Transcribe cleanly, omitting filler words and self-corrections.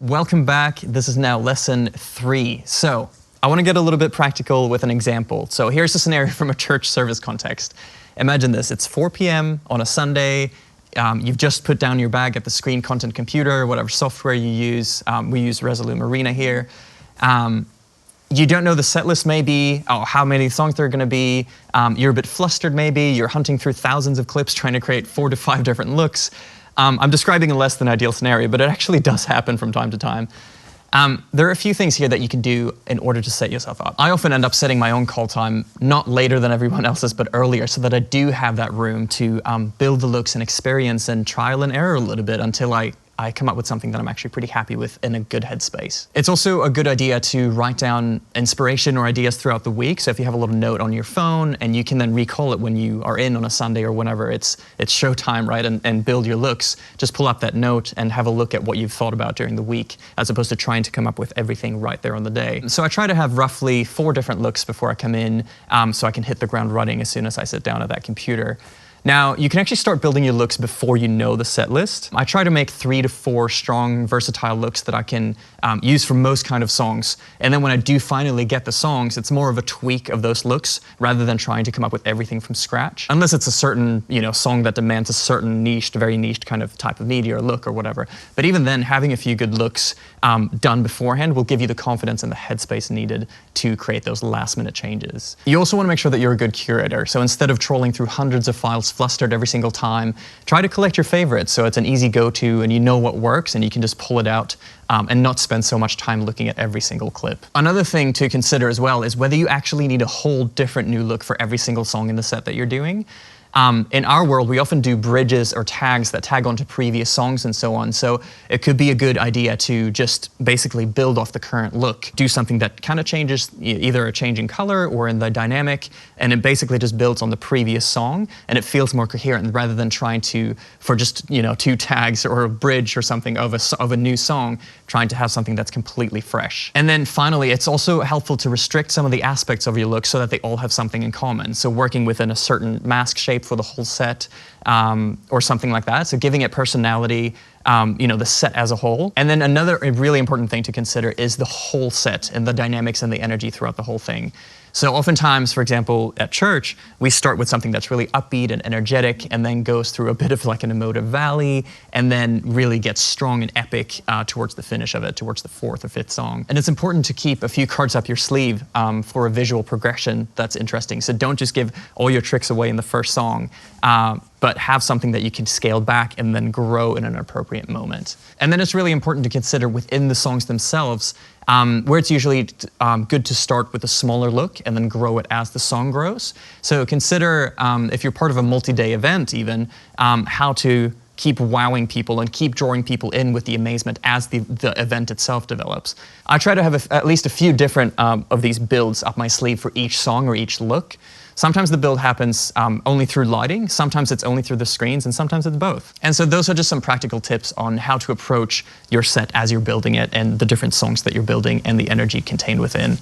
Welcome back. This is now lesson 3. So I want to get a little bit practical with an example. So here's a scenario from a church service context. Imagine this, it's 4 p.m. on a Sunday. You've just put down your bag at the Screen Content Computer, whatever software you use. We use Resolute Marina here. You don't know the set list maybe, how many songs there are going to be. You're a bit flustered maybe. You're hunting through thousands of clips trying to create 4 to 5 different looks. I'm describing a less than ideal scenario, but it actually does happen from time to time. There are a few things here that you can do in order to set yourself up. I often end up setting my own call time, not later than everyone else's, but earlier, so that I do have that room to build the looks and experience and trial and error a little bit until I come up with something that I'm actually pretty happy with in a good headspace. It's also a good idea to write down inspiration or ideas throughout the week. So if you have a little note on your phone and you can then recall it when you are in on a Sunday or whenever it's showtime, right, and build your looks, just pull up that note and have a look at what you've thought about during the week, as opposed to trying to come up with everything right there on the day. So I try to have roughly 4 different looks before I come in, so I can hit the ground running as soon as I sit down at that computer. Now, you can actually start building your looks before you know the set list. I try to make 3 to 4 strong, versatile looks that I can use for most kind of songs. And then when I do finally get the songs, it's more of a tweak of those looks rather than trying to come up with everything from scratch. Unless it's a certain, song that demands a certain niched, very niched kind of type of media or look or whatever. But even then, having a few good looks done beforehand will give you the confidence and the headspace needed to create those last-minute changes. You also want to make sure that you're a good curator. So instead of trolling through hundreds of files flustered every single time, try to collect your favorites so it's an easy go-to and you know what works and you can just pull it out and not spend so much time looking at every single clip. Another thing to consider as well is whether you actually need a whole different new look for every single song in the set that you're doing. In our world, we often do bridges or tags that tag onto previous songs and so on. So it could be a good idea to just basically build off the current look. Do something that kind of changes either a change in color or in the dynamic, and it basically just builds on the previous song, and it feels more coherent rather than trying to, for just 2 tags or a bridge or something of a new song, trying to have something that's completely fresh. And then finally, it's also helpful to restrict some of the aspects of your look so that they all have something in common. So working within a certain mask shape for the whole set, or something like that. So giving it personality, the set as a whole. And then another really important thing to consider is the whole set and the dynamics and the energy throughout the whole thing. So oftentimes, for example, at church, we start with something that's really upbeat and energetic and then goes through a bit of like an emotive valley and then really gets strong and epic towards the finish of it, towards the 4th or 5th song. And it's important to keep a few cards up your sleeve for a visual progression that's interesting. So don't just give all your tricks away in the first song, but have something that you can scale back and then grow in an appropriate moment. And then it's really important to consider within the songs themselves, where it's usually good to start with a smaller look and then grow it as the song grows. So consider, if you're part of a multi-day event even, how to keep wowing people and keep drawing people in with the amazement as the event itself develops. I try to have at least a few different of these builds up my sleeve for each song or each look. Sometimes the build happens only through lighting, sometimes it's only through the screens, and sometimes it's both. And so those are just some practical tips on how to approach your set as you're building it and the different songs that you're building and the energy contained within.